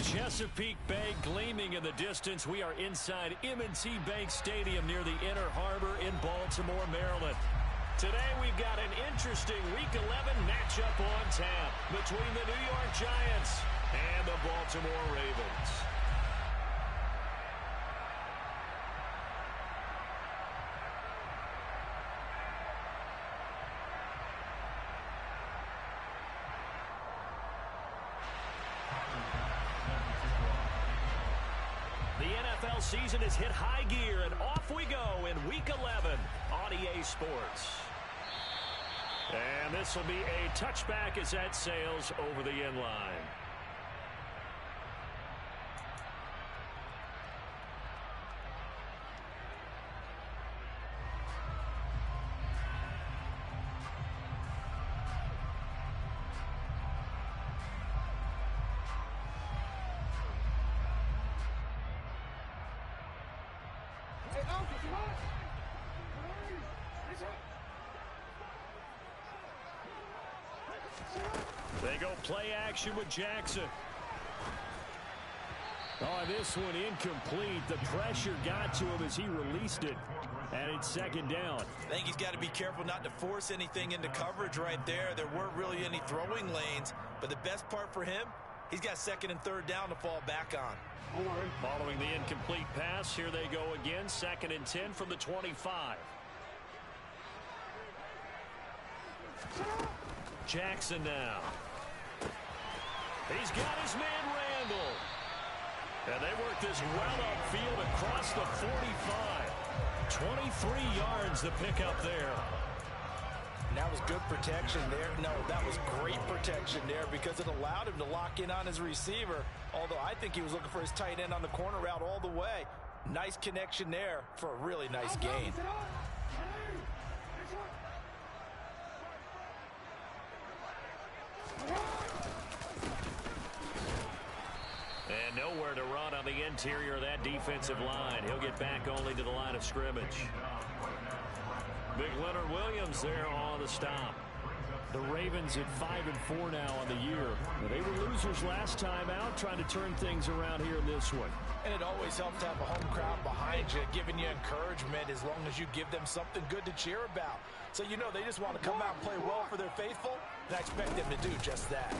Chesapeake Bay gleaming in the distance. We are inside M&T Bank Stadium near the Inner Harbor in Baltimore, Maryland. Today we've got an interesting Week 11 matchup on tap between the New York Giants and the Baltimore Ravens. The NFL season has hit high gear, and off we go in Week 11 on EA Sports. And this will be a touchback as that sails over the end line. They go play action with Jackson. Oh, this one incomplete. The pressure got to him as he released it. And it's second down. I think he's got to be careful not to force anything into coverage right there. There weren't really any throwing lanes. But the best part for him, he's got second and third down to fall back on. Following the incomplete pass, here they go again. Second and 10 from the 25. Jackson now. He's got his man Randall. And they work this well upfield across the 45. 23 yards to pick up there. And that was good protection there. No, that was great protection there because it allowed him to lock in on his receiver. Although I think he was looking for his tight end on the corner route all the way. Nice connection there for a really nice gain. And nowhere to run on the interior of that defensive line. He'll get back only to the line of scrimmage. Big Leonard Williams there on the stop. The Ravens at 5-4 now on the year. They were losers last time out, trying to turn things around here in this one. And it always helps to have a home crowd behind you, giving you encouragement as long as you give them something good to cheer about. So you know they just want to come out and play well for their faithful, and I expect them to do just that.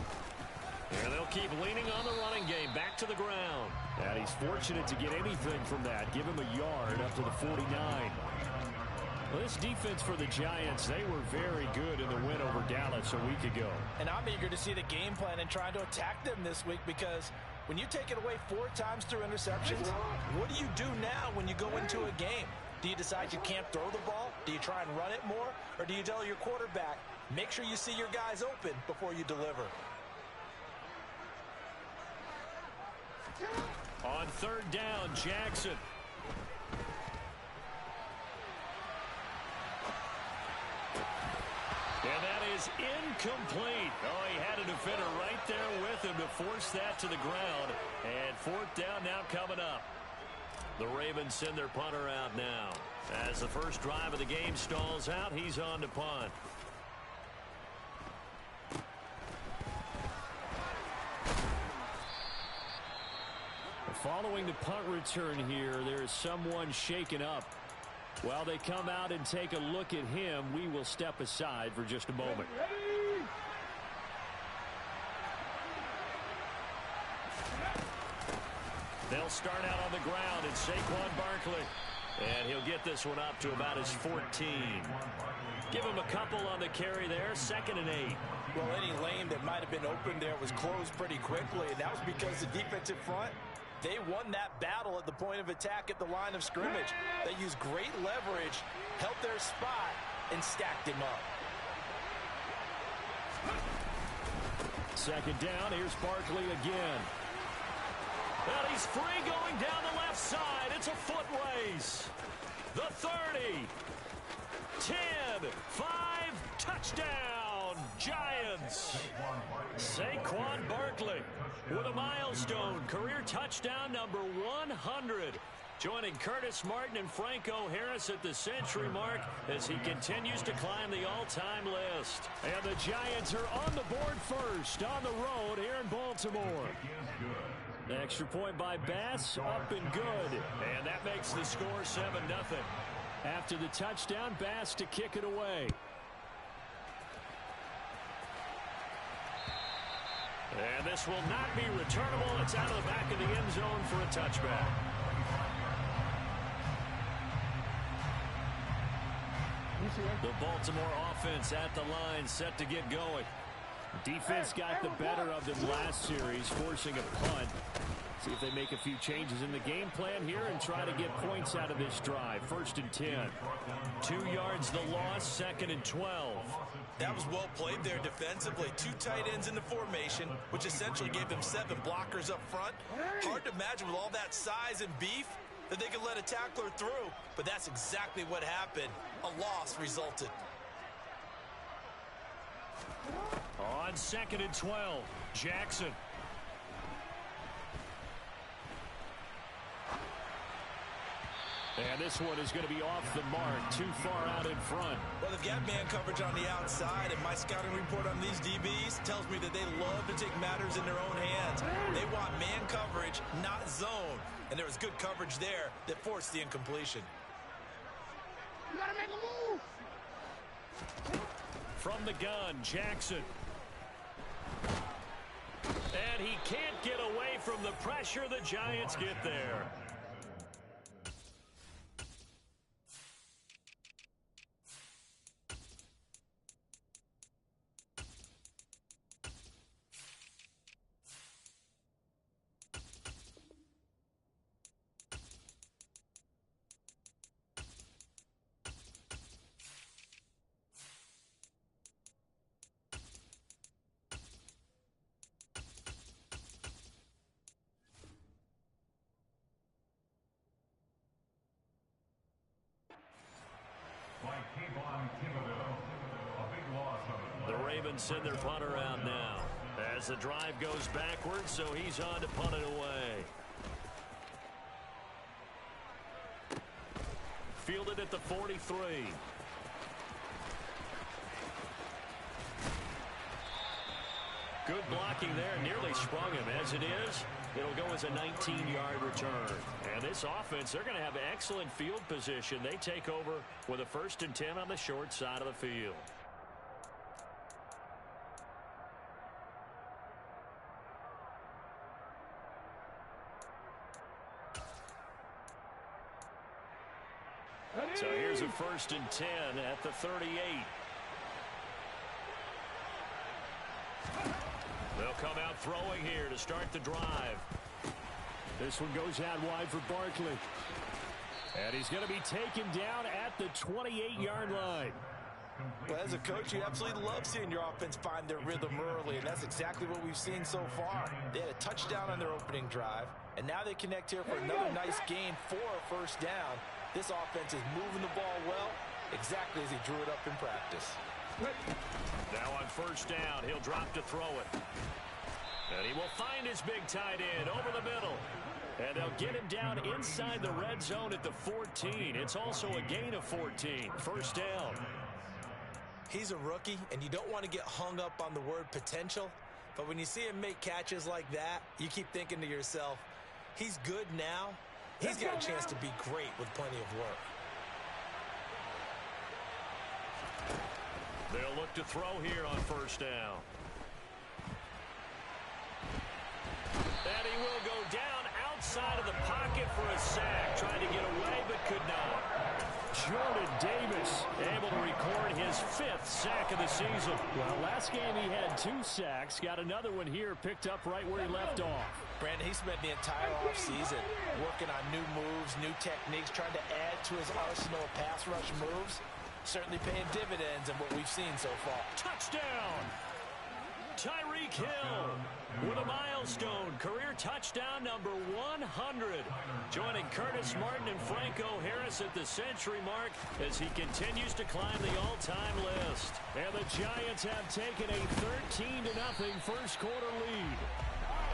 And they'll keep leaning on the running game back to the ground. And he's fortunate to get anything from that. Give him a yard up to the 49. Well, this defense for the Giants, they were very good in the win over Dallas a week ago. And I'm eager to see the game plan and trying to attack them this week because when you take it away 4 times through interceptions, what do you do now when you go into a game? Do you decide you can't throw the ball? Do you try and run it more? Or do you tell your quarterback, make sure you see your guys open before you deliver? On third down, Jackson. And that is incomplete. Oh, he had a defender right there with him to force that to the ground. And fourth down now coming up. The Ravens send their punter out now. As the first drive of the game stalls out, he's on to punt. Following the punt return here, there's someone shaken up. While they come out and take a look at him, we will step aside for just a moment. They'll start out on the ground. It's Saquon Barkley. And he'll get this one up to about his 14. Give him a couple on the carry there. 2nd and 8. Well, any lane that might have been open there was closed pretty quickly, and that was because the defensive front, they won that battle at the point of attack at the line of scrimmage. They used great leverage, held their spot, and stacked him up. 2nd down. Here's Barkley again. And he's free going down the left side. It's a foot race. The 30. 10. 5. Touchdown. Giants. Saquon Barkley with a milestone career touchdown number 100. Joining Curtis Martin and Franco Harris at the century mark as he continues to climb the all-time list. And the Giants are on the board first on the road here in Baltimore. The extra point by Bass, up and good. And that makes the score 7-0. After the touchdown, Bass to kick it away. And this will not be returnable. It's out of the back of the end zone for a touchback. The Baltimore offense at the line, set to get going. Defense got the better of them last series, forcing a punt. See if they make a few changes in the game plan here and try to get points out of this drive. 1st and 10. 2 yards the loss, 2nd and 12. That was well played there defensively. 2 tight ends in the formation, which essentially gave them 7 blockers up front. Hard to imagine with all that size and beef that they could let a tackler through, but that's exactly what happened. A loss resulted. On 2nd and 12, Jackson. And this one is going to be off the mark, too far out in front. Well, they've got man coverage on the outside, and my scouting report on these DBs tells me that they love to take matters in their own hands. They want man coverage, not zone. And there was good coverage there that forced the incompletion. You gotta make a move! From the gun, Jackson. And he can't get away from the pressure. The Giants get there. The Ravens send their punter out now as the drive goes backwards, so he's on to punt it away. Fielded at the 43. Good blocking there, nearly sprung him. As it is, it'll go as a 19-yard return. And this offense, they're going to have excellent field position. They take over with a 1st and 10 on the short side of the field. So here's a 1st and 10 at the 38. They'll come out throwing here to start the drive. This one goes out wide for Barkley. And he's going to be taken down at the 28-yard line. Well, as a coach, you absolutely love seeing your offense find their rhythm early, and that's exactly what we've seen so far. They had a touchdown on their opening drive, and now they connect here for another nice gain for a 1st down. This offense is moving the ball well, exactly as he drew it up in practice. Now on 1st down, he'll drop to throw it. And he will find his big tight end over the middle. And they'll get him down inside the red zone at the 14. It's also a gain of 14. 1st down. He's a rookie, and you don't want to get hung up on the word potential. But when you see him make catches like that, you keep thinking to yourself, he's good now. He's got a chance to be great with plenty of work. They'll look to throw here on 1st down. And he will go down outside of the pocket for a sack. Trying to get away, but could not. Jordan Davis able to record his 5th sack of the season. Well, last game he had 2 sacks. Got another one here, picked up right where he left off. Brandon, he spent the entire offseason working on new moves, new techniques, trying to add to his arsenal of pass rush moves. Certainly paying dividends in what we've seen so far. Touchdown! Tyreek Hill with a milestone career touchdown number 100. Joining Curtis Martin and Franco Harris at the century mark as he continues to climb the all-time list. And the Giants have taken a 13-0 first quarter lead.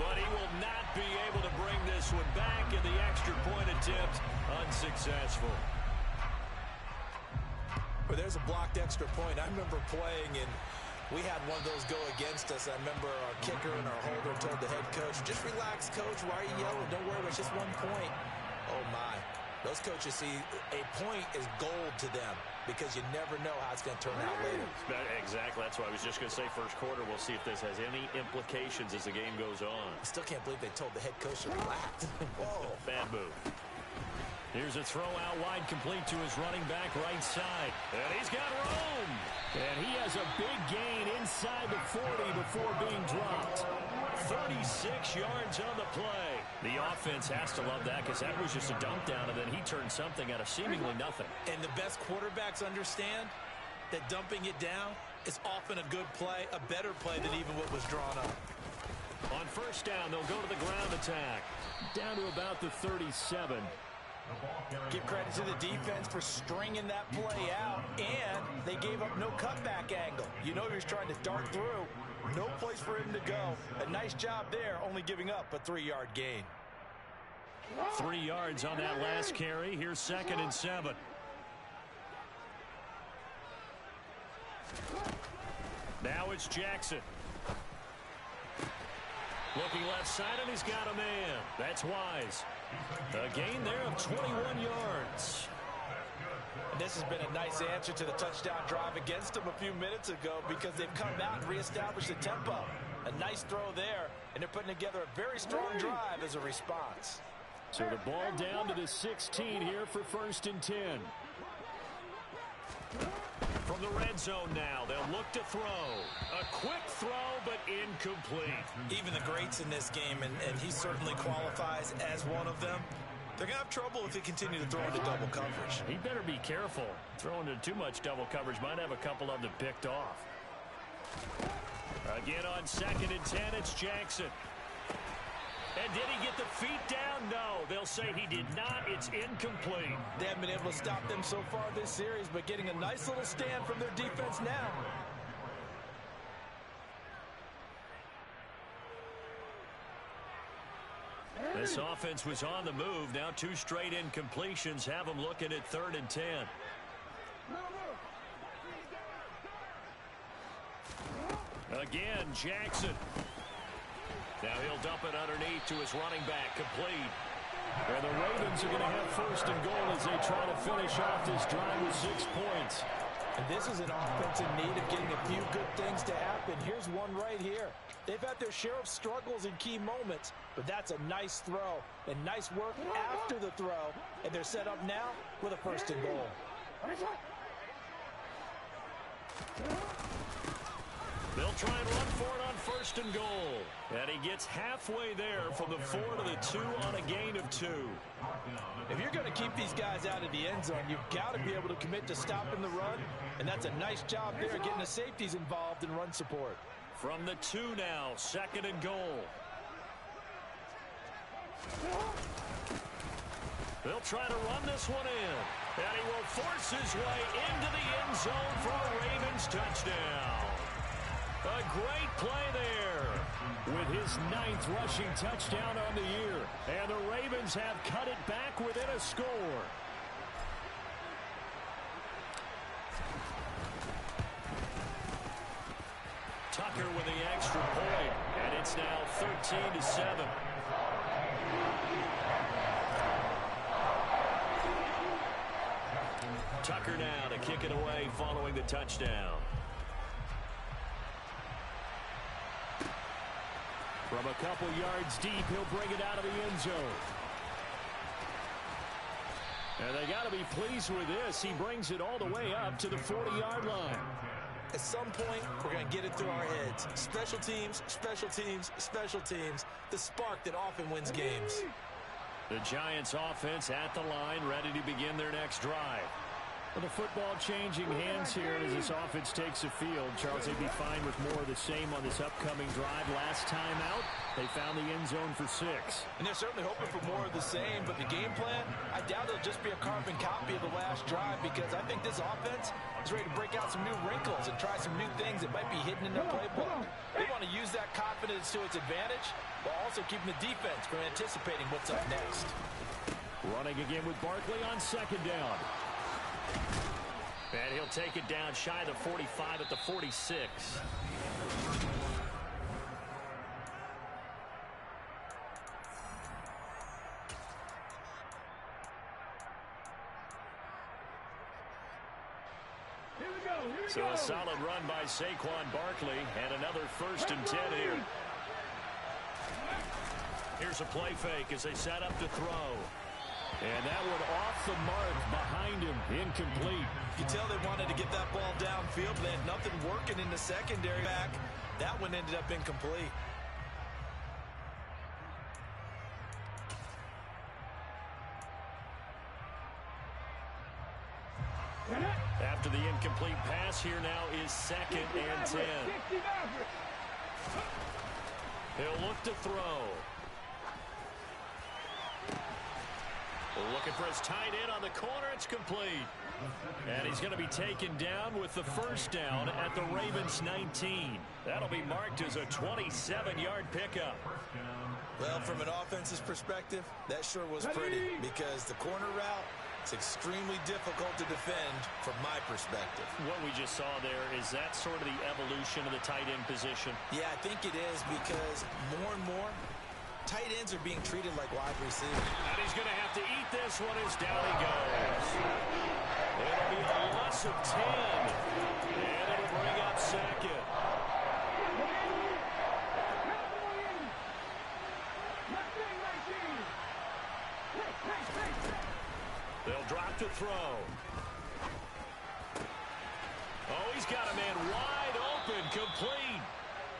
But he will not be able to bring this one back, and the extra point attempt unsuccessful. Well, there's a blocked extra point. I remember playing in We had one of those go against us. I remember our kicker and our holder told the head coach, just relax, coach. Why are you yelling? Don't worry, it's just 1 point. Oh, my. Those coaches see a point is gold to them because you never know how it's going to turn out later. Exactly. That's why I was just going to say first quarter. We'll see if this has any implications as the game goes on. I still can't believe they told the head coach to relax. Whoa. Bad move. Here's a throw out wide, complete to his running back right side. And he's got room. And he has a big gain inside the 40 before being dropped. 36 yards on the play. The offense has to love that because that was just a dump down, and then he turned something out of seemingly nothing. And the best quarterbacks understand that dumping it down is often a good play, a better play than even what was drawn up. On first down, they'll go to the ground attack. Down to about the 37. Give credit to the defense for stringing that play out, and they gave up no cutback angle. You know he was trying to dart through. No place for him to go. A nice job there, only giving up a 3-yard gain. 3 yards on that last carry. Here's 2nd and 7. Now it's Jackson. Looking left side, and he's got a man. That's Wise. A gain there of 21 yards. And this has been a nice answer to the touchdown drive against them a few minutes ago because they've come out and reestablished the tempo. A nice throw there, and they're putting together a very strong drive as a response. So the ball down to the 16 here for 1st and 10. From the red zone now, they'll look to throw. A quick throw, but incomplete. Even the greats in this game, and he certainly qualifies as one of them, they're going to have trouble if they continue to throw into double coverage. He better be careful. Throwing into too much double coverage might have a couple of them picked off. Again on 2nd and 10, it's Jackson. And did he get the feet down? No. They'll say he did not. It's incomplete. They haven't been able to stop them so far this series, but getting a nice little stand from their defense now. This offense was on the move. Now 2 straight incompletions have them looking at 3rd and 10. Again, Jackson. Now he'll dump it underneath to his running back, complete. And the Ravens are going to have 1st and goal as they try to finish off this drive with 6 points. And this is an offense in need of getting a few good things to happen. Here's one right here. They've had their share of struggles in key moments, but that's a nice throw and nice work after the throw. And they're set up now with a 1st and goal. They'll try and run for it on 1st and goal. And he gets halfway there from the 4 to the 2 on a gain of 2. If you're going to keep these guys out of the end zone, you've got to be able to commit to stopping the run. And that's a nice job there, getting the safeties involved in run support. From the 2 now, 2nd and goal. They'll try to run this one in. And he will force his way into the end zone for a Ravens touchdown. A great play there with his 9th rushing touchdown on the year. And the Ravens have cut it back within a score. Tucker with the extra point, and it's now 13-7. Tucker now to kick it away following the touchdown. From a couple yards deep, he'll bring it out of the end zone. And they got to be pleased with this. He brings it all the way up to the 40-yard line. At some point, we're going to get it through our heads. Special teams, special teams, special teams. The spark that often wins games. The Giants offense at the line, ready to begin their next drive. Well, the football changing hands here as this offense takes the field. Charles, they'd be fine with more of the same on this upcoming drive. Last time out, they found the end zone for 6. And they're certainly hoping for more of the same, but the game plan, I doubt it'll just be a carbon copy of the last drive because I think this offense is ready to break out some new wrinkles and try some new things that might be hidden in their playbook. They want to use that confidence to its advantage while also keeping the defense from anticipating what's up next. Running again with Barkley on 2nd down. And he'll take it down shy of the 45 at the 46. So a solid run by Saquon Barkley and another 1st and 10 here. Here's a play fake as they set up to throw. And that one off the mark behind him, incomplete. You can tell they wanted to get that ball downfield, but they had nothing working in the secondary back. That one ended up incomplete. After the incomplete pass, here now is 2nd and 10. He'll look to throw. Looking for his tight end on the corner. It's complete. And he's going to be taken down with the 1st down at the Ravens 19. That'll be marked as a 27-yard pickup. Well, from an offense's perspective, that sure was pretty because the corner route, it's extremely difficult to defend from my perspective. What we just saw there, is that sort of the evolution of the tight end position? Yeah, I think it is because more and more, tight ends are being treated like wide receivers. And he's going to have to eat this one as down he goes. It'll be a loss of 10. And it'll bring up 2nd. They'll drop to throw. Oh, he's got a man wide open, complete.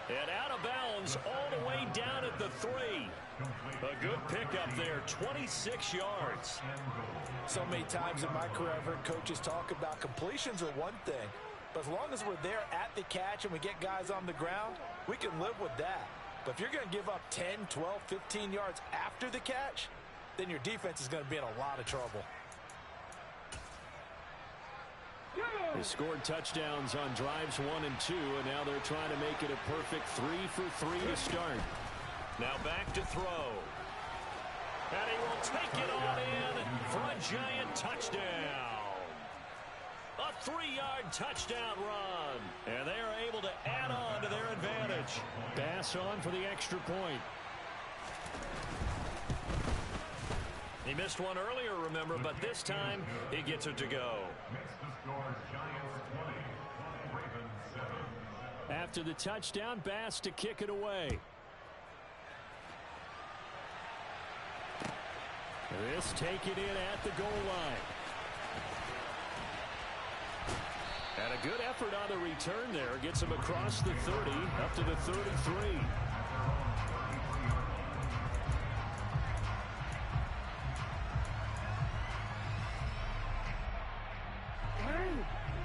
And out of bounds all the way down at the 3. A good pickup there, 26 yards. So many times in my career, I've heard coaches talk about completions are one thing. But as long as we're there at the catch and we get guys on the ground, we can live with that. But if you're going to give up 10, 12, 15 yards after the catch, then your defense is going to be in a lot of trouble. They scored touchdowns on drives 1 and 2, and now they're trying to make it a perfect 3 for 3 to start. Now back to throw. And he will take it on in for a giant touchdown. A 3-yard touchdown run. And they are able to add on to their advantage. Bass on for the extra point. He missed one earlier, remember, but this time he gets it to go. After the touchdown, Bass to kick it away. This take it in at the goal line. And a good effort on the return there. Gets him across the 30, up to the 33.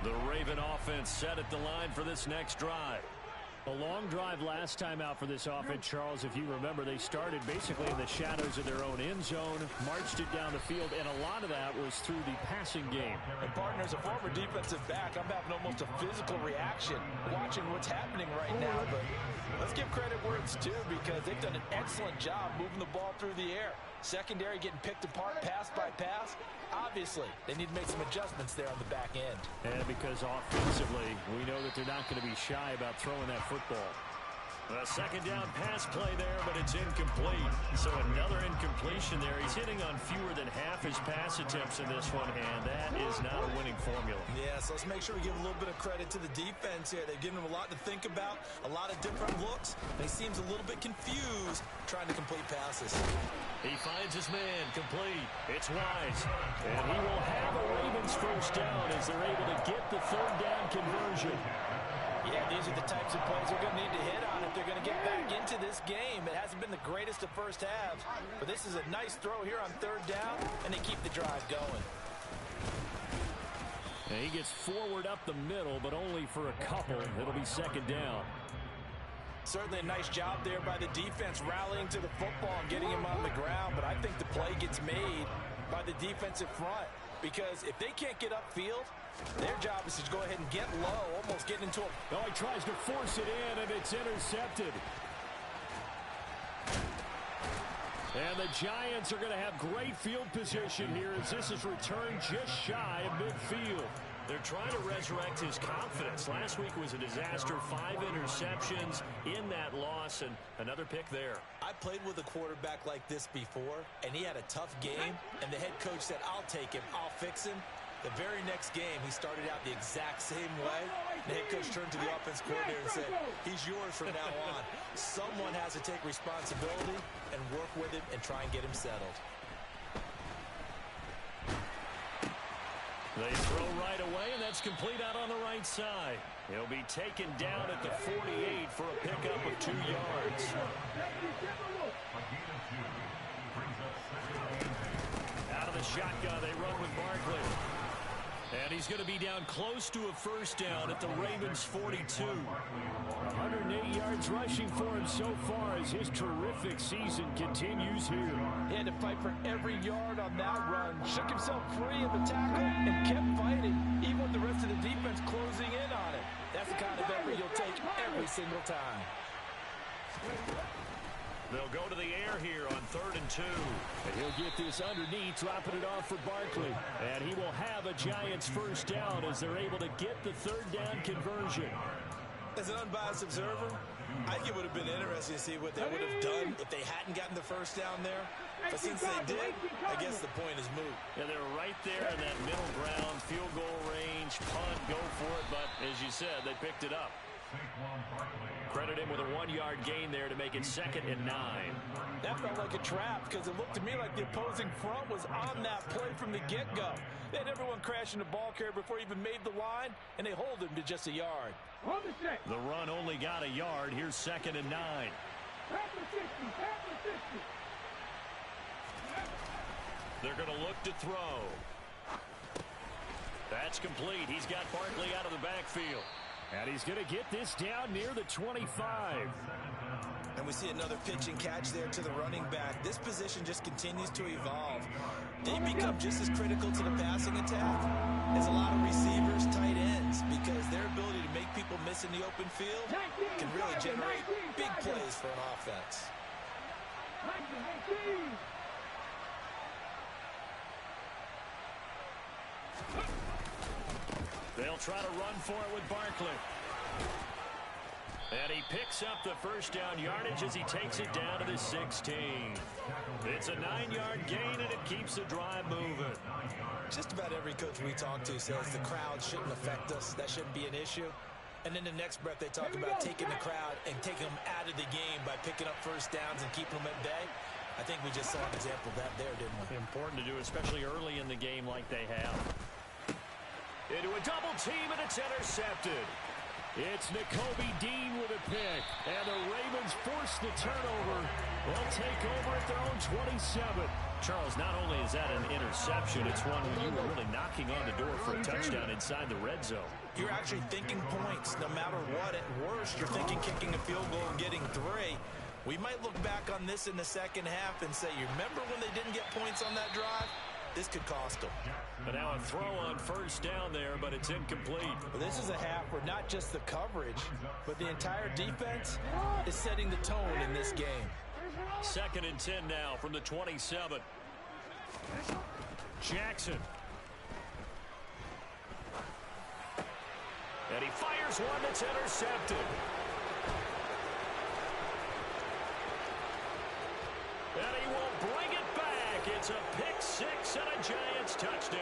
The Raven offense set at the line for this next drive. A long drive last time out for this offense, Charles. If you remember, they started basically in the shadows of their own end zone, marched it down the field, and a lot of that was through the passing game. And partner, as a former defensive back, I'm having almost a physical reaction watching what's happening right now. But let's give credit where it's due because they've done an excellent job moving the ball through the air. Secondary getting picked apart pass by pass. Obviously, they need to make some adjustments there on the back end. And because offensively, we know that they're not going to be shy about throwing that football. A 2nd down pass play there, but it's incomplete. So another incompletion there. He's hitting on fewer than half his pass attempts in this one, and that is not a winning formula. Yeah, so let's make sure we give a little bit of credit to the defense here. They've given him a lot to think about, a lot of different looks, and he seems a little bit confused trying to complete passes. He finds his man, complete. It's Wise. And he will have a Ravens 1st down as they're able to get the 3rd down conversion. Yeah, these are the types of plays they're going to need to hit on if they're going to get back into this game. It hasn't been the greatest of first halves, but this is a nice throw here on 3rd down, and they keep the drive going. And he gets forward up the middle, but only for a couple. It'll be 2nd down. Certainly a nice job there by the defense rallying to the football and getting him on the ground, but I think the play gets made by the defensive front because if they can't get upfield, their job is to go ahead and get low, almost get into a... Oh, he tries to force it in, and it's intercepted. And the Giants are going to have great field position here as this is returned just shy of midfield. They're trying to resurrect his confidence. Last week was a disaster. 5 interceptions in that loss, and another pick there. I played with a quarterback like this before, and he had a tough game, and the head coach said, I'll take him, I'll fix him. The very next game, he started out the exact same way. The head coach turned to the offense coordinator and said, he's yours from now on. Someone has to take responsibility and work with him and try and get him settled. They throw right away, and that's complete out on the right side. He'll be taken down at the 48 for a pickup of 2 yards. Out of the shotgun, they run with Barkley. And he's going to be down close to a first down at the Ravens' 42. 108 yards rushing for him so far as his terrific season continues here. He had to fight for every yard on that run. Shook himself free of the tackle and kept fighting, even with the rest of the defense closing in on it. That's the kind of effort you'll take every single time. They'll go to the air here on 3rd and 2. And he'll get this underneath, dropping it off for Barkley. And he will have a Giants first down as they're able to get the 3rd down conversion. As an unbiased observer, I think it would have been interesting to see what they would have done if they hadn't gotten the first down there. But since they did, I guess the point is moot. Yeah, they're right there in that middle ground, field goal range, punt, go for it. But as you said, they picked it up. Credit him with a 1-yard gain there to make it 2nd and 9. That felt like a trap because it looked to me like the opposing front was on that play from the get-go. They had everyone crashing the ball carrier before he even made the line, and they hold him to just a yard. The run only got a yard. Here's 2nd and 9. They're going to look to throw. That's complete. He's got Barkley out of the backfield. And he's going to get this down near the 25. And we see another pitch and catch there to the running back. This position just continues to evolve. They become just as critical to the passing attack as a lot of receivers, tight ends, because their ability to make people miss in the open field can really generate big plays for an offense. They'll try to run for it with Barkley. And he picks up the first down yardage as he takes it down to the 16. It's a 9-yard gain, and it keeps the drive moving. Just about every coach we talk to says the crowd shouldn't affect us. That shouldn't be an issue. And then the next breath, they talk about taking the crowd and taking them out of the game by picking up first downs and keeping them at bay. I think we just saw an example of that there, didn't we? Important to do, especially early in the game like they have. Into a double team, and it's intercepted. It's Nakobe Dean with a pick. And the Ravens force the turnover. They'll take over at their own 27. Charles, not only is that an interception, it's one when you were really knocking on the door for a touchdown inside the red zone. You're actually thinking points no matter what. At worst, you're thinking kicking a field goal and getting 3. We might look back on this in the second half and say, you remember when they didn't get points on that drive? This could cost them. But now a throw on first down there, but it's incomplete. Well, this is a half where not just the coverage, but the entire defense is setting the tone in this game. 2nd and 10 now from the 27. Jackson. And he fires one that's intercepted. And he will bring it back. It's a pick 6 and a Giants touchdown.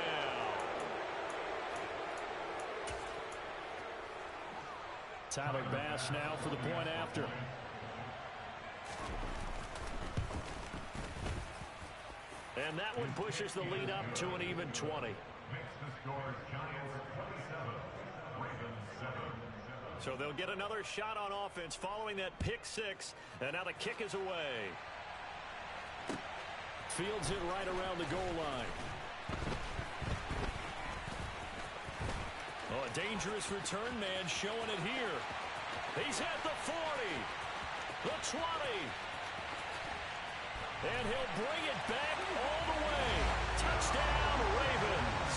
Tyler Bass now for the point after. And that one pushes the lead up to an even 20. So they'll get another shot on offense following that pick 6. And now the kick is away. Fields it right around the goal line. Oh, a dangerous return man showing it here. He's at the 40, the 20. And he'll bring it back all the way. Touchdown, Ravens.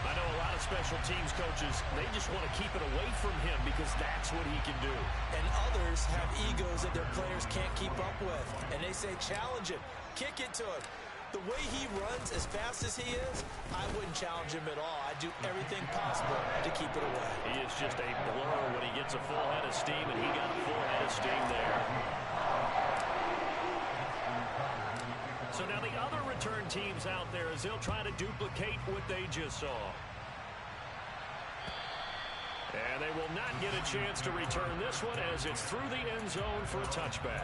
I know a lot of special teams coaches, they just want to keep it away from him because that's what he can do. And others have egos that their players can't keep up with. And they say, challenge him, kick it to him. The way he runs as fast as he is, I wouldn't challenge him at all. I'd do everything possible to keep it away. He is just a blur when he gets a full head of steam, and he got a full head of steam there. So now the other return teams out there as they'll try to duplicate what they just saw. And they will not get a chance to return this one as it's through the end zone for a touchback.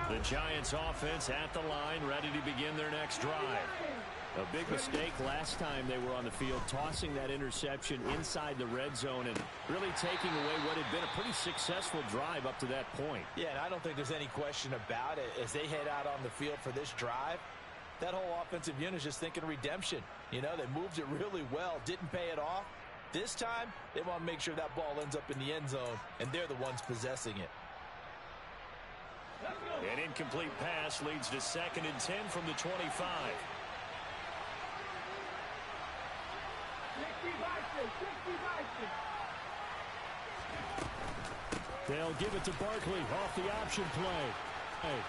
The Giants offense at the line, ready to begin their next drive. A big mistake last time they were on the field, tossing that interception inside the red zone and really taking away what had been a pretty successful drive up to that point. Yeah, and I don't think there's any question about it. As they head out on the field for this drive, that whole offensive unit is just thinking redemption. You know, they moved it really well, didn't pay it off. This time, they want to make sure that ball ends up in the end zone, and they're the ones possessing it. An incomplete pass leads to 2nd and 10 from the 25. They'll give it to Barkley off the option play. Hey.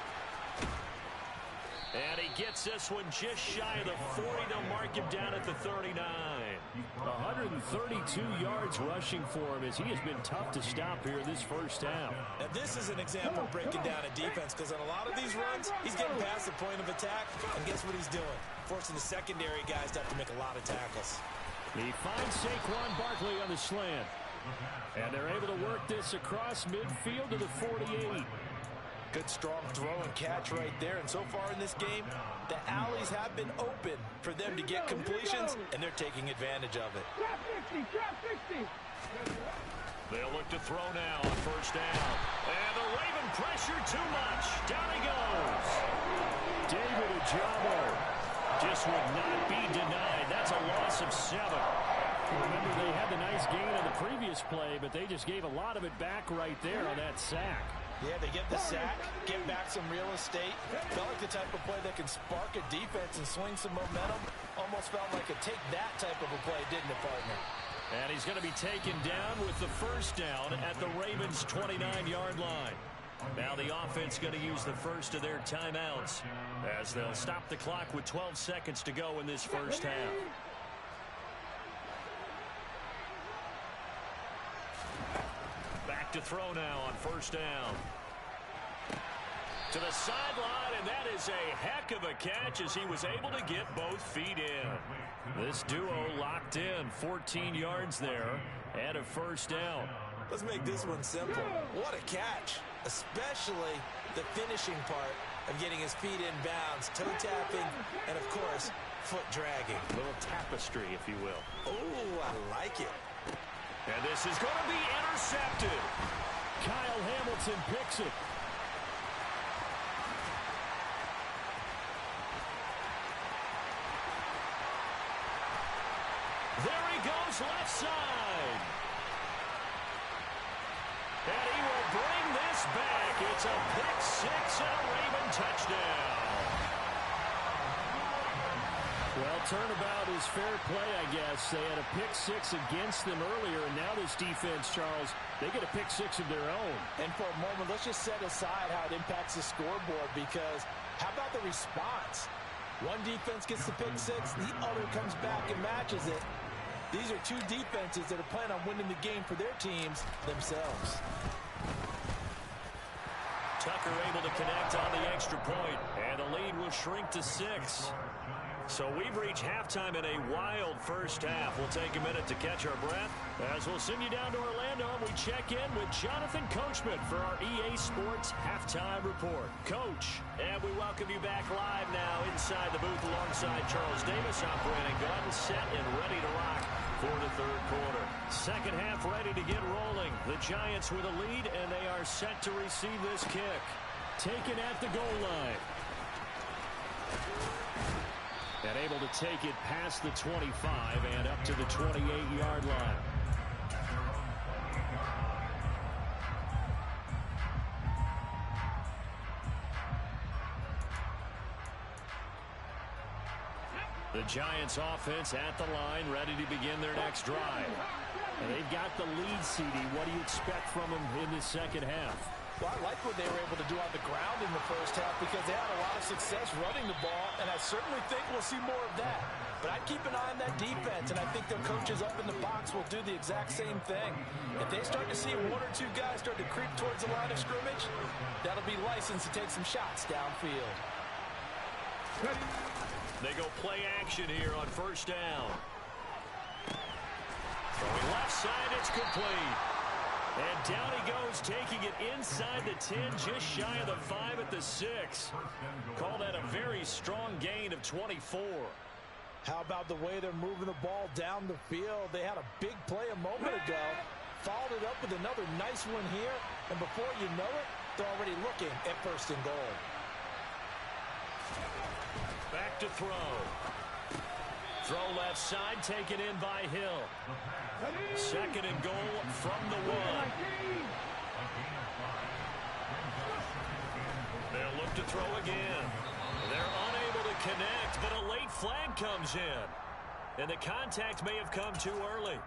And he gets this one just shy of the 40. They'll mark him down at the 39. 132 yards rushing for him as he has been tough to stop here this first half. Now, this is an example of breaking down a defense because on a lot of these runs, he's getting past the point of attack, and guess what he's doing? Forcing the secondary guys to have to make a lot of tackles. He finds Saquon Barkley on the slant. And they're able to work this across midfield to the 48. Good strong throw and catch right there. And so far in this game, the alleys have been open for them to get completions, and they're taking advantage of it. They'll look to throw now on first down. And the Raven pressure too much. Down he goes. David Ojabo just would not be denied. That's a loss of 7. Remember, they had the nice gain on the previous play, but they just gave a lot of it back right there on that sack. Yeah, they get the sack, get back some real estate. Felt like the type of play that can spark a defense and swing some momentum. Almost felt like a take that type of a play, didn't it, partner? And he's going to be taken down with the first down at the Ravens' 29-yard line. Now the offense going to use the first of their timeouts as they'll stop the clock with 12 seconds to go in this first half. Back to throw now on first down. To the sideline, and that is a heck of a catch as he was able to get both feet in. This duo locked in, 14 yards there, and a first down. Let's make this one simple. What a catch, especially the finishing part of getting his feet in bounds, toe tapping, and of course, foot dragging. A little tapestry, if you will. Oh, I like it. And this is going to be intercepted. Kyle Hamilton picks it. There he goes, left side. And he will bring this back. It's a pick-6 and a Raven touchdown. Well, turnabout is fair play, I guess. They had a pick-6 against them earlier, and now this defense, Charles, they get a pick-6 of their own. And for a moment, let's just set aside how it impacts the scoreboard, because how about the response? One defense gets the pick-6, the other comes back and matches it. These are two defenses that are planning on winning the game for their teams themselves. Tucker able to connect on the extra point, and the lead will shrink to 6. So we've reached halftime in a wild first half. We'll take a minute to catch our breath as we'll send you down to Orlando and we check in with Jonathan Coachman for our EA Sports Halftime Report. Coach, and we welcome you back live now inside the booth alongside Charles Davis, operating gun, set and ready to rock for the third quarter. Second half ready to get rolling. The Giants with a lead, and they are set to receive this kick. Taken at the goal line. And able to take it past the 25 and up to the 28-yard line. The Giants offense at the line, ready to begin their next drive. And they've got the lead, CD. What do you expect from them in the second half? Well, I like what they were able to do on the ground in the first half because they had a lot of success running the ball, and I certainly think we'll see more of that. But I'd keep an eye on that defense, and I think their coaches up in the box will do the exact same thing. If they start to see one or two guys start to creep towards the line of scrimmage, that'll be licensed to take some shots downfield. They go play action here on first down. Throwing left side, it's complete. And down he goes, taking it inside the 10, just shy of the 5 at the 6. Call that a very strong gain of 24. How about the way they're moving the ball down the field? They had a big play a moment ago, followed it up with another nice one here, and before you know it, they're already looking at first and goal. Back to throw. Throw left side, taken in by Hill. Second and goal from the 1. They'll look to throw again. They're unable to connect, but a late flag comes in. And the contact may have come too early.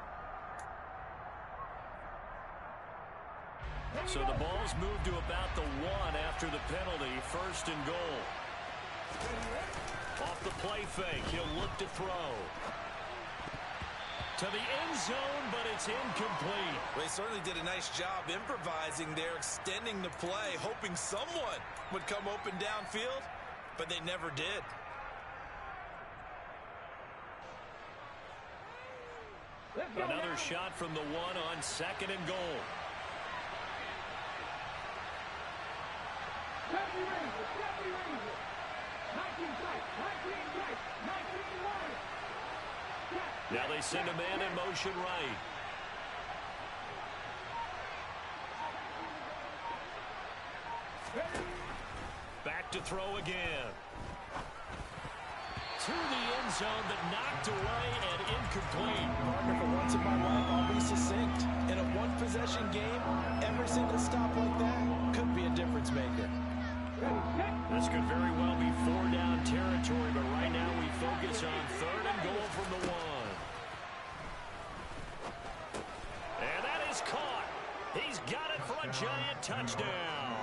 So the ball's moved to about the 1 after the penalty. First and goal. Off the play fake, he'll look to throw. To the end zone, but it's incomplete. They certainly did a nice job improvising there, extending the play, hoping someone would come open downfield, but they never did. Another shot from the 1 on second and goal. Now they send a man in motion right. Back to throw again. To the end zone, but knocked away and incomplete. Partner, for once in my life, I'll be succinct. In a one-possession game, every single stop like that could be a difference maker. This could very well be 4-down territory, but right now we focus on third and goal from the 1. And that is caught. He's got it for a Giant touchdown.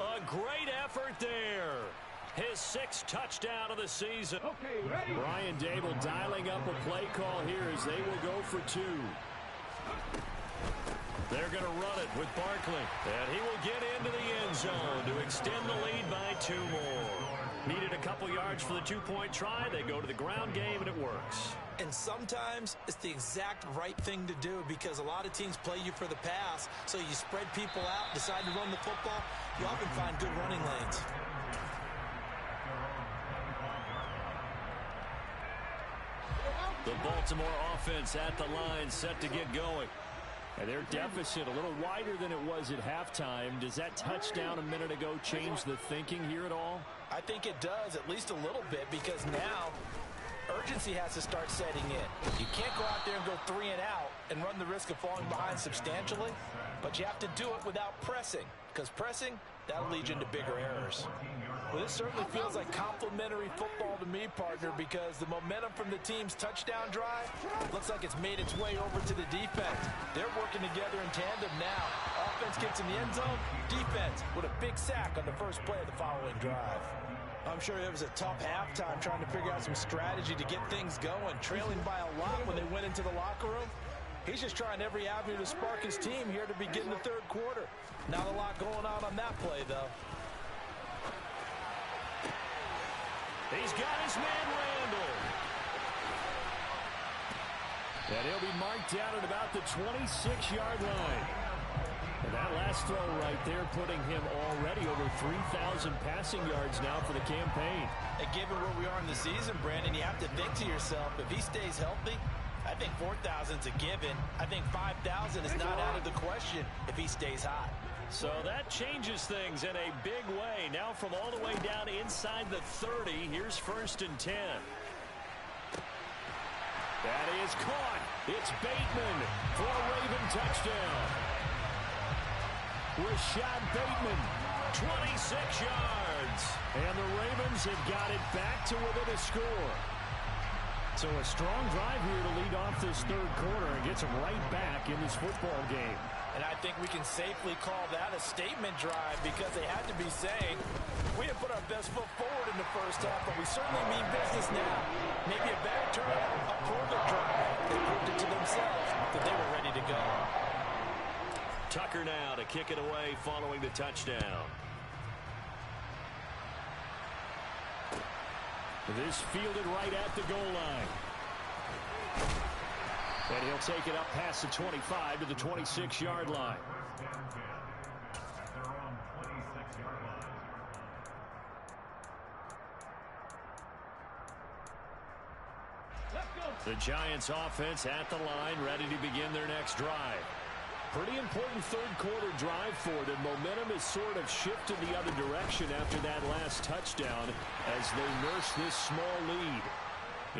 A great effort there. His 6th touchdown of the season. Okay, ready? Brian Dable dialing up a play call here as they will go for 2. They're going to run it with Barkley. And he will get into the end zone to extend the lead by 2 more. Needed a couple yards for the 2-point try. They go to the ground game, and it works. And sometimes it's the exact right thing to do because a lot of teams play you for the pass. So you spread people out, decide to run the football. You often find good running lanes. The Baltimore offense at the line set to get going. And their deficit a little wider than it was at halftime. Does that touchdown a minute ago change the thinking here at all? I think it does, at least a little bit, because now urgency has to start setting in. You can't go out there and go 3 and out and run the risk of falling behind substantially, but you have to do it without pressing, because pressing, that'll lead you into bigger errors. Well, this certainly feels like complimentary football to me, partner, because the momentum from the team's touchdown drive looks like it's made its way over to the defense. They're working together in tandem now. Offense gets in the end zone, defense with a big sack on the first play of the following drive. I'm sure it was a tough halftime trying to figure out some strategy to get things going, trailing by a lot when they went into the locker room. He's just trying every avenue to spark his team here to begin the third quarter. Not a lot going on that play, though. He's got his man Randall. And he'll be marked down at about the 26-yard line. And that last throw right there putting him already over 3,000 passing yards now for the campaign. And given where we are in the season, Brandon, you have to think to yourself, if he stays healthy, I think 4,000's a given. I think 5,000 is not out of the question if he stays hot. So that changes things in a big way. Now from all the way down inside the 30, here's first and 10. That is caught. It's Bateman for a Raven touchdown. Rashad Bateman, 26 yards. And the Ravens have got it back to within a score. So a strong drive here to lead off this third quarter and gets them right back in this football game. And I think we can safely call that a statement drive because they had to be saying, we didn't put our best foot forward in the first half, but we certainly mean business now. Maybe a better term, a prove-it drive. They proved it to themselves that they were ready to go. Tucker now to kick it away following the touchdown. This fielded right at the goal line. And he'll take it up past the 25 to the 26-yard line. The Giants offense at the line, ready to begin their next drive. Pretty important third quarter drive for them. Momentum has sort of shifted the other direction after that last touchdown as they nurse this small lead.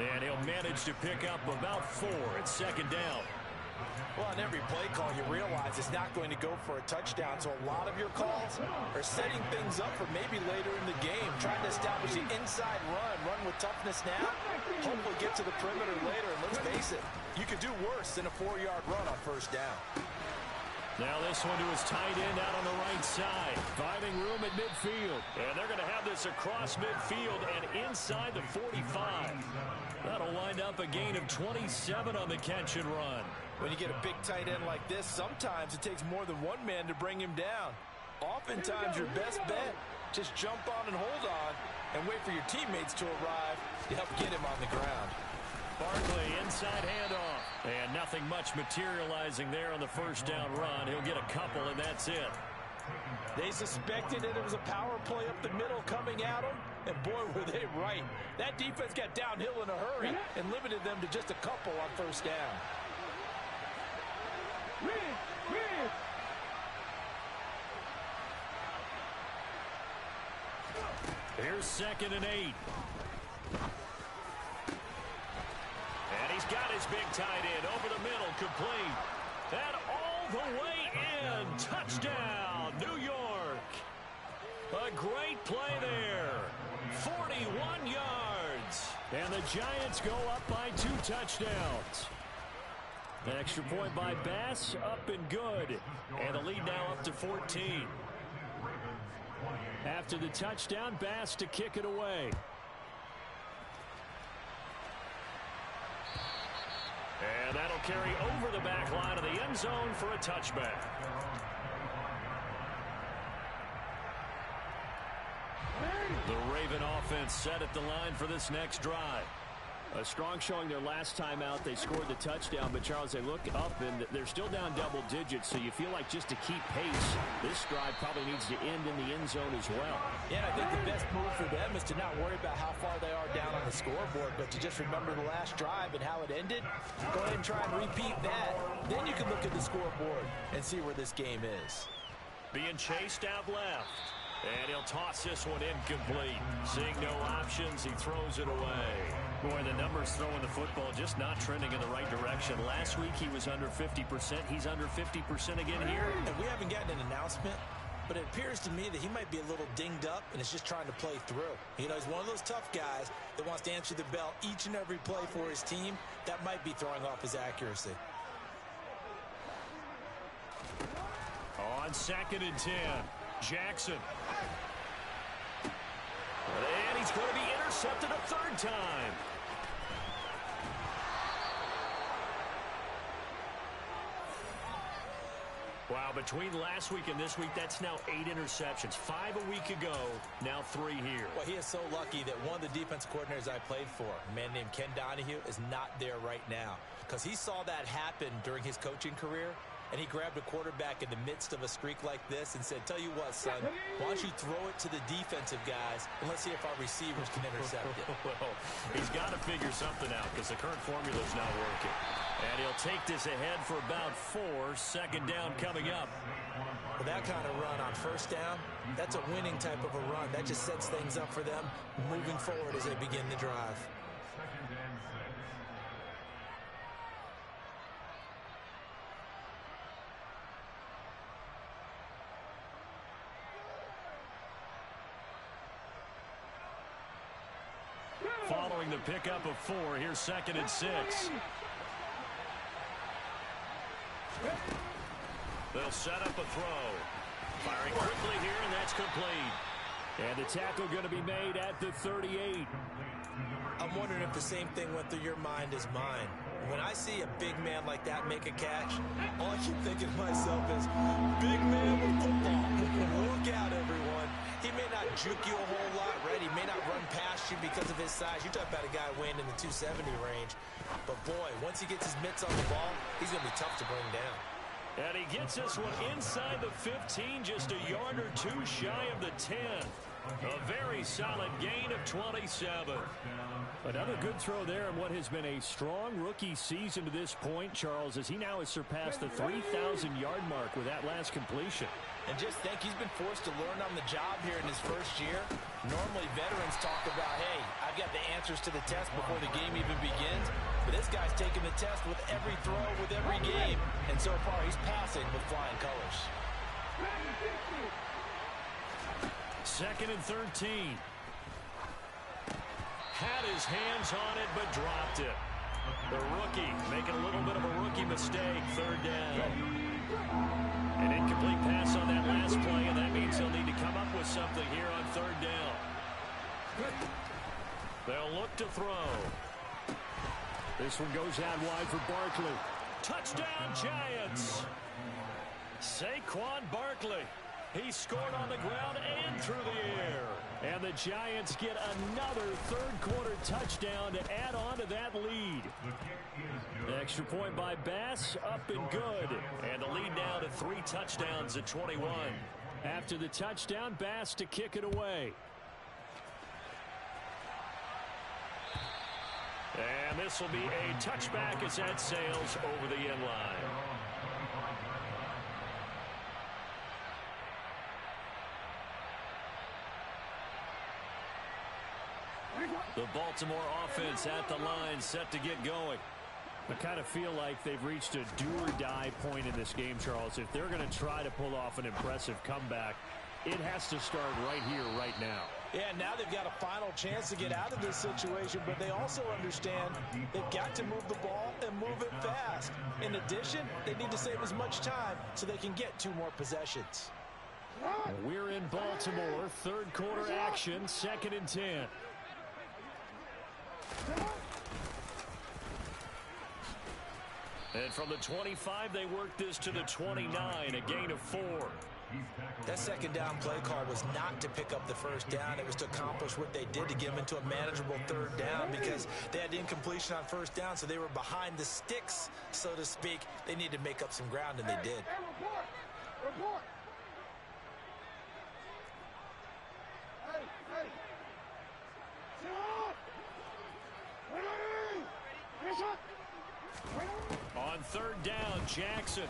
And he'll manage to pick up about 4 at second down. Well, on every play call, you realize it's not going to go for a touchdown. So a lot of your calls are setting things up for maybe later in the game, trying to establish the inside run with toughness now, hopefully get to the perimeter later. And let's face it, you could do worse than a 4-yard run on first down. Now this one to his tight end out on the right side. Finding room at midfield. And they're going to have this across midfield and inside the 45. That'll wind up a gain of 27 on the catch and run. When you get a big tight end like this, sometimes it takes more than one man to bring him down. Oftentimes your best bet, just jump on and hold on and wait for your teammates to arrive to help get him on the ground. Barkley, inside handoff. And nothing much materializing there on the first down run. He'll get a couple, and that's it. They suspected that it was a power play up the middle coming at them, and boy, were they right. That defense got downhill in a hurry and limited them to just a couple on first down. Here's 2nd and 8. And he's got his big tight end over the middle, complete. And all the way in. Touchdown, New York. A great play there. 41 yards. And the Giants go up by 2 touchdowns. An extra point by Bass, up and good. And the lead now up to 14. After the touchdown, Bass to kick it away. And that'll carry over the back line of the end zone for a touchback. The Raven offense set at the line for this next drive. A strong showing their last time out. They scored the touchdown, but Charles, they look up and they're still down double digits, so you feel like just to keep pace, this drive probably needs to end in the end zone as well. Yeah, I think the best move for them is to not worry about how far they are down on the scoreboard, but to just remember the last drive and how it ended. Go ahead and try and repeat that. Then you can look at the scoreboard and see where this game is. Being chased out left. And he'll toss this one incomplete. Seeing no options, he throws it away. Boy, the numbers throwing the football just not trending in the right direction. Last week he was under 50%. He's under 50% again here. And we haven't gotten an announcement, but it appears to me that he might be a little dinged up and is just trying to play through. You know, he's one of those tough guys that wants to answer the bell each and every play for his team. That might be throwing off his accuracy. On 2nd and 10. Jackson. And he's going to be intercepted a 3rd time. Wow, between last week and this week, that's now 8 interceptions. 5 a week ago, now 3 here. Well, he is so lucky that one of the defense coordinators I played for, a man named Ken Donahue, is not there right now. Because he saw that happen during his coaching career. And he grabbed a quarterback in the midst of a streak like this and said, tell you what, son, why don't you throw it to the defensive guys, and let's see if our receivers can intercept it. Well, he's got to figure something out because the current formula's not working. And he'll take this ahead for about 4. 2nd down coming up. With that kind of run on first down, that's a winning type of a run. That just sets things up for them moving forward as they begin the drive. Following following the pickup of 4. Here's 2nd and 6. They'll set up a throw. Firing quickly here, and that's complete. And the tackle going to be made at the 38. I'm wondering if the same thing went through your mind as mine. When I see a big man like that make a catch, all I keep thinking to myself is, big man with football. Look out, everyone. He may not juke you a whole lot, right? He may not run past you because of his size. You're talking about a guy weighing in the 270 range. But, boy, once he gets his mitts on the ball, he's going to be tough to bring down. And he gets this one inside the 15, just a yard or 2 shy of the 10. A very solid gain of 27. Another good throw there in what has been a strong rookie season to this point, Charles, as he now has surpassed the 3,000-yard mark with that last completion. And just think, he's been forced to learn on the job here in his first year. Normally, veterans talk about, hey, I've got the answers to the test before the game even begins. But this guy's taking the test with every throw, with every game. And so far, he's passing with flying colors. 2nd and 13. Had his hands on it, but dropped it. The rookie making a little bit of a rookie mistake. 3rd down. An incomplete pass on that last play, and that means he'll need to come up with something here on 3rd down. They'll look to throw. This one goes out wide for Barkley. Touchdown, Giants. Saquon Barkley. He scored on the ground and through the air. And the Giants get another 3rd quarter touchdown to add on to that lead. Extra point by Bass, up and good. And the lead now to 3 touchdowns at 21. After the touchdown, Bass to kick it away. And this will be a touchback as that sails over the end line. The Baltimore offense at the line, set to get going. I kind of feel like they've reached a do-or-die point in this game, Charles. If they're going to try to pull off an impressive comeback, it has to start right here, right now. Yeah, now they've got a final chance to get out of this situation, but they also understand they've got to move the ball and move it fast. In addition, they need to save as much time so they can get 2 more possessions. We're in Baltimore, 3rd quarter action, 2nd and 10. And from the 25, they work this to the 29, a gain of 4. That 2nd down play call was not to pick up the 1st down. It was to accomplish what they did to get them into a manageable 3rd down because they had incompletion on 1st down, so they were behind the sticks, so to speak. They needed to make up some ground, and they did. Report. On 3rd down, Jackson.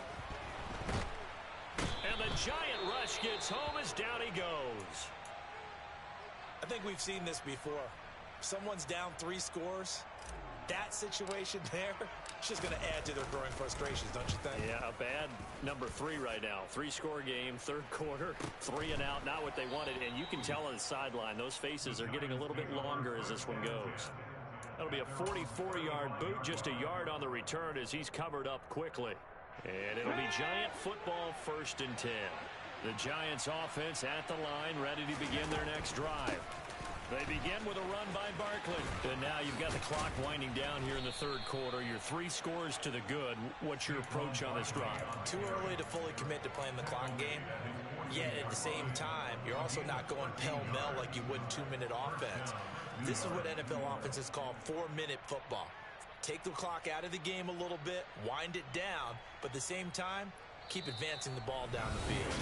And the giant rush gets home as down he goes. I think we've seen this before. Someone's down 3 scores. That situation there, it's just going to add to their growing frustrations, don't you think? Yeah, a bad number 3 right now. 3-score game, 3rd quarter, 3 and out, not what they wanted. And you can tell on the sideline, those faces are getting a little bit longer as this one goes. That'll be a 44-yard boot, just a yard on the return as he's covered up quickly. And it'll be Giant football, 1st and 10. The Giants offense at the line, ready to begin their next drive. They begin with a run by Barkley. And now you've got the clock winding down here in the 3rd quarter. Your 3 scores to the good. What's your approach on this drive? Too early to fully commit to playing the clock game. Yet at the same time, you're also not going pell-mell like you would in 2-minute offense. This is what NFL offenses call 4-minute football. Take the clock out of the game a little bit, wind it down, but at the same time, keep advancing the ball down the field.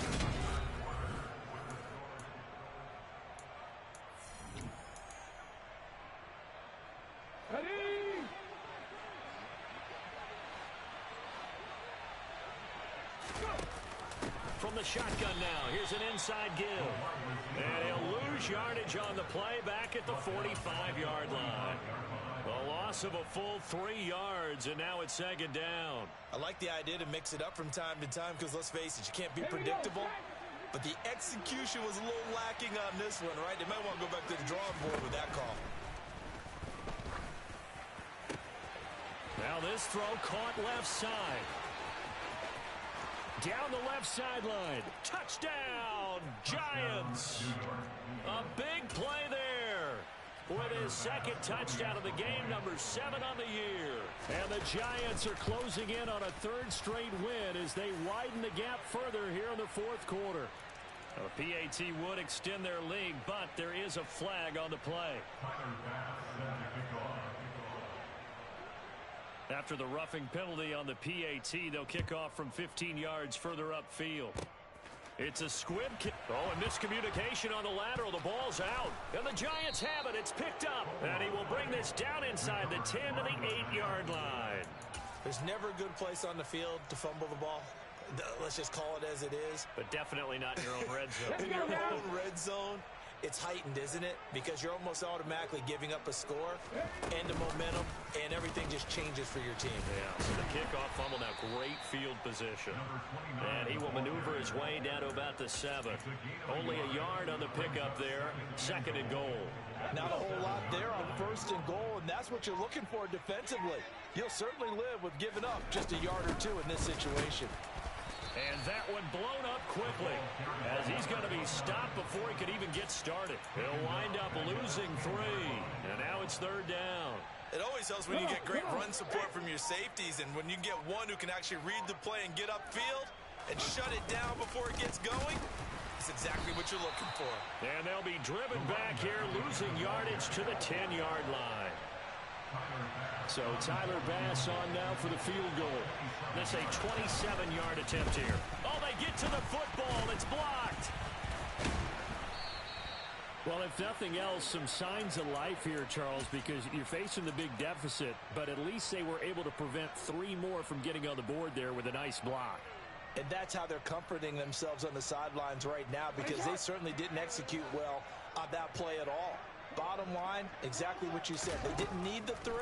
From the shotgun now, here's an inside give. And he'll lose yardage on the play back at the 45-yard line. A loss of a full 3 yards, and now it's 2nd down. I like the idea to mix it up from time to time because, let's face it, you can't be predictable. But the execution was a little lacking on this one, right? They might want to go back to the drawing board with that call. Now this throw caught left side. Down the left sideline. Touchdown, Giants. A big play there. With his second touchdown of the game, number 7 on the year. And the Giants are closing in on a third straight win as they widen the gap further here in the fourth quarter. The PAT would extend their lead, but there is a flag on the play. After the roughing penalty on the PAT, they'll kick off from 15 yards further upfield. It's a squib kick. Oh, and miscommunication on the lateral. The ball's out. And the Giants have it. It's picked up. And he will bring this down inside the 10 to the 8-yard line. There's never a good place on the field to fumble the ball. Let's just call it as it is. But definitely not in your own red zone. In your own red zone, it's heightened, isn't it? Because you're almost automatically giving up a score and the momentum, and everything just changes for your team. Yeah, so the kickoff fumble now, great field position. And he will maneuver his way down to about the 7. Only a yard on the pickup there, 2nd and goal. Not a whole lot there on 1st and goal, and that's what you're looking for defensively. You'll certainly live with giving up just a yard or 2 in this situation. And that one blown up quickly as he's going to be stopped before he could even get started. He'll wind up losing 3. And now it's 3rd down. It always helps when you get great run support from your safeties, and when you get one who can actually read the play and get upfield and shut it down before it gets going. That's exactly what you're looking for. And they'll be driven back here, losing yardage to the 10-yard line. So Tyler Bass on now for the field goal. This a 27-yard attempt here. Oh, they get to the football. It's blocked. Well, if nothing else, some signs of life here, Charles, because you're facing the big deficit, but at least they were able to prevent 3 more from getting on the board there with a nice block. And that's how they're comforting themselves on the sidelines right now, because they certainly didn't execute well on that play at all. Bottom line, exactly what you said. They didn't need the 3,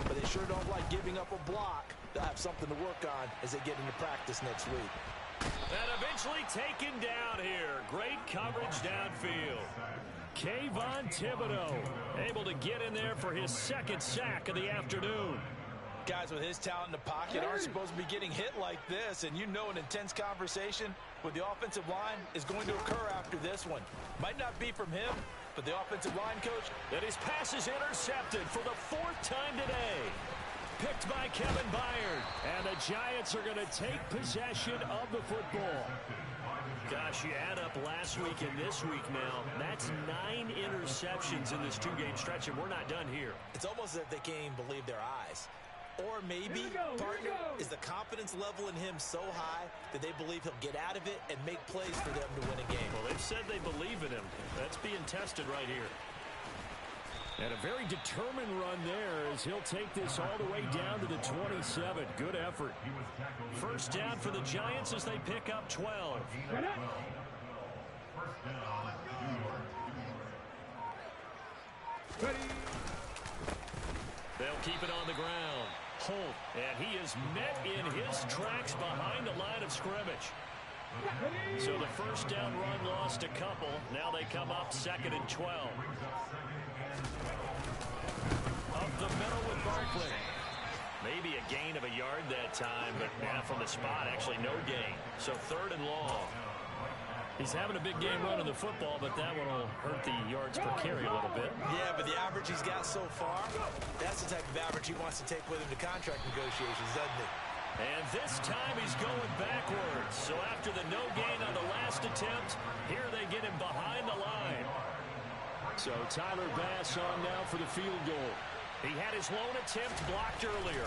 but they sure don't like giving up a block. They'll have something to work on as they get into practice next week. And eventually taken down here. Great coverage downfield. Kayvon Thibodeau able to get in there for his 2nd sack of the afternoon. Guys with his talent in the pocket aren't supposed to be getting hit like this, and you know an intense conversation with the offensive line is going to occur after this one. Might not be from him, but the offensive line coach. And his pass is intercepted for the 4th time today. Picked by Kevin Byard. And the Giants are going to take possession of the football. Gosh, you add up last week and this week now. That's 9 interceptions in this 2-game stretch, and we're not done here. It's almost as if they can't even believe their eyes. Or maybe, partner, is the confidence level in him so high that they believe he'll get out of it and make plays for them to win a game. Well, they've said they believe in him. That's being tested right here. And a very determined run there as he'll take this all the way down to the 27. Good effort. 1st down for the Giants as they pick up 12. They'll keep it on the ground. Holt, and he is met in his tracks behind the line of scrimmage. So the 1st down run lost a couple. Now they come up 2nd and 12. Up the middle with Barkley. Maybe a gain of a yard that time, but now from the spot, actually no gain. So 3rd and long. He's having a big game running the football, but that one will hurt the yards per carry a little bit. Yeah, but the average he's got so far, that's the type of average he wants to take with him to contract negotiations, doesn't he? And this time he's going backwards. So after the no gain on the last attempt, here they get him behind the line. So Tyler Bass on now for the field goal. He had his lone attempt blocked earlier.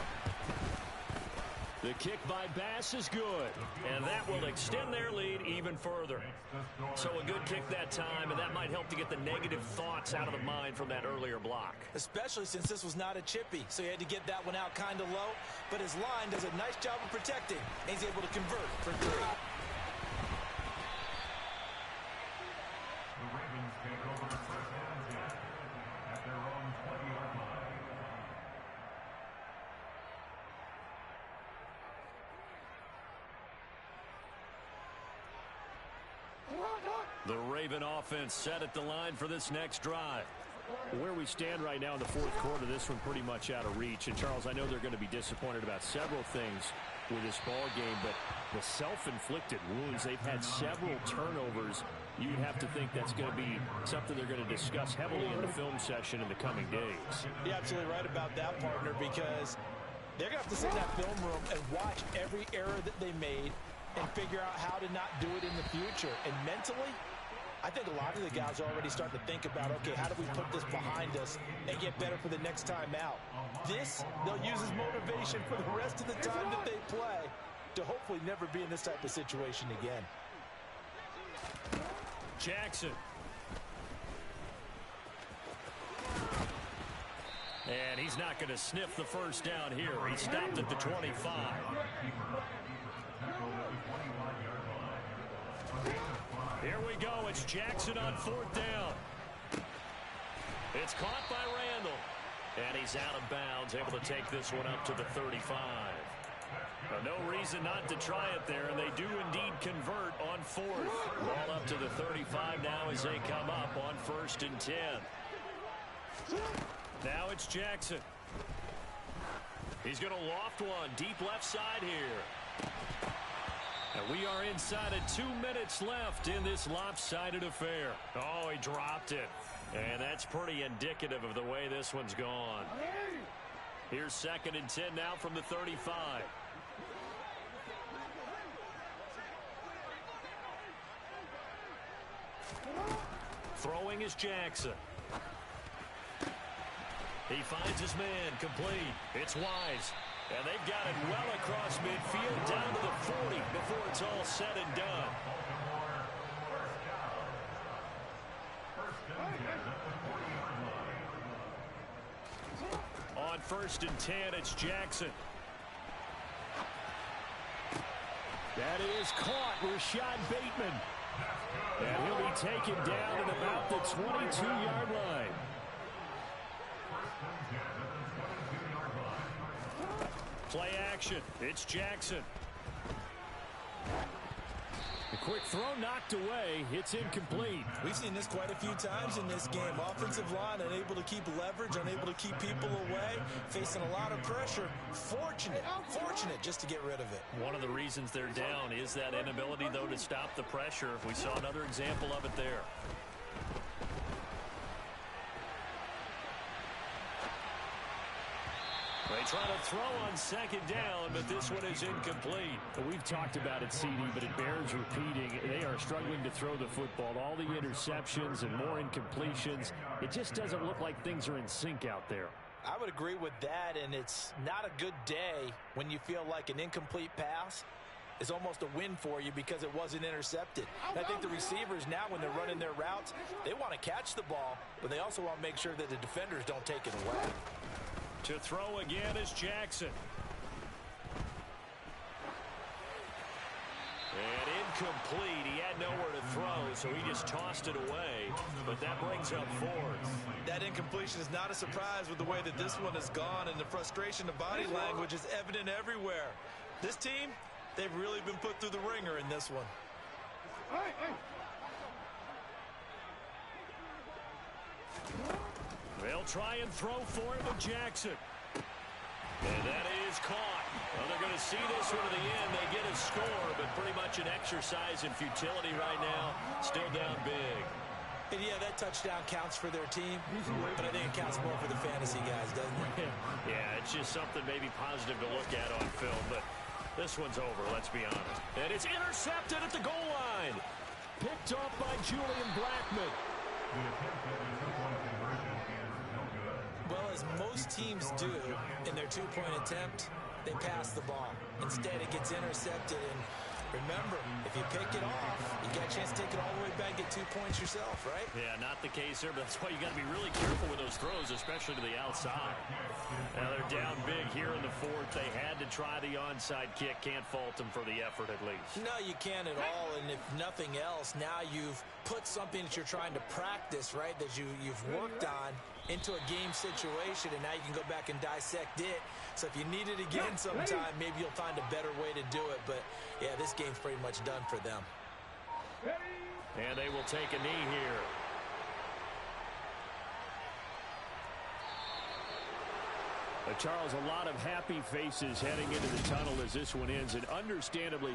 The kick by Bass is good, and that will extend their lead even further. So a good kick that time, and that might help to get the negative thoughts out of the mind from that earlier block. Especially since this was not a chippy, so he had to get that one out kind of low. But his line does a nice job of protecting, and he's able to convert for 3. The Ravens take over the first down at their own 20-yard line. The Raven offense set at the line for this next drive. Where we stand right now in the fourth quarter, this one pretty much out of reach. And, Charles, I know they're going to be disappointed about several things with this ball game, but the self-inflicted wounds, they've had several turnovers. You'd have to think that's going to be something they're going to discuss heavily in the film session in the coming days. You're absolutely right about that, partner, because they're going to have to sit in that film room and watch every error that they made and figure out how to not do it in the future. And mentally, I think a lot of the guys are already starting to think about, okay, how do we put this behind us and get better for the next time out? This, they'll use as motivation for the rest of the time that they play to hopefully never be in this type of situation again. Jackson. And he's not going to sniff the first down here. He stopped at the 25. Here we go. It's Jackson on fourth down. It's caught by Randall. And he's out of bounds, able to take this one up to the 35. No reason not to try it there, and they do indeed convert on fourth. Ball up to the 35 now as they come up on 1st and 10. Now it's Jackson. He's going to loft one deep left side here. And we are inside of 2 minutes left in this lopsided affair. Oh, he dropped it. And that's pretty indicative of the way this one's gone. Here's 2nd and 10 now from the 35. Throwing is Jackson. He finds his man complete. It's Wise. And they've got it well across midfield down to the 40 before it's all said and done. On 1st and 10, it's Jackson. That is caught. Rashad Bateman. And he'll be taken down at about the 22-yard line. Play action. It's Jackson. The quick throw knocked away. It's incomplete. We've seen this quite a few times in this game. Offensive line unable to keep leverage, unable to keep people away, facing a lot of pressure. Fortunate just to get rid of it. One of the reasons they're down is that inability, though, to stop the pressure. We saw another example of it there. They try to throw on 2nd down, but this one is incomplete. We've talked about it, CD, but it bears repeating. They are struggling to throw the football. All the interceptions and more incompletions. It just doesn't look like things are in sync out there. I would agree with that, and it's not a good day when you feel like an incomplete pass is almost a win for you because it wasn't intercepted. And I think the receivers now, when they're running their routes, they want to catch the ball, but they also want to make sure that the defenders don't take it away. To throw again is Jackson. And incomplete. He had nowhere to throw, so he just tossed it away. But that brings up 4th. That incompletion is not a surprise with the way that this one has gone, and the frustration of body language is evident everywhere. This team, they've really been put through the ringer in this one. They'll try and throw for it with Jackson. And that is caught. Well, they're going to see this one to the end. They get a score, but pretty much an exercise in futility right now. Still down big. And yeah, that touchdown counts for their team, but I think it counts more for the fantasy guys, doesn't it? Yeah, it's just something maybe positive to look at on film, but this one's over, let's be honest. And it's intercepted at the goal line. Picked off by Julian Blackman. Well, as most teams do in their two-point attempt, they pass the ball. Instead, it gets intercepted. And remember, if you pick it off, you get a chance to take it all the way back, get 2 points yourself, right? Yeah, not the case there, but that's why you got to be really careful with those throws, especially to the outside. Now they're down big here in the 4th. They had to try the onside kick. Can't fault them for the effort, at least. No, you can't at all. And if nothing else, now you've put something that you're trying to practice, right, that you've worked on into a game situation, and now you can go back and dissect it. So if you need it again sometime, maybe you'll find a better way to do it. But, yeah, this game's pretty much done for them. And they will take a knee here. Charles, a lot of happy faces heading into the tunnel as this one ends, and understandably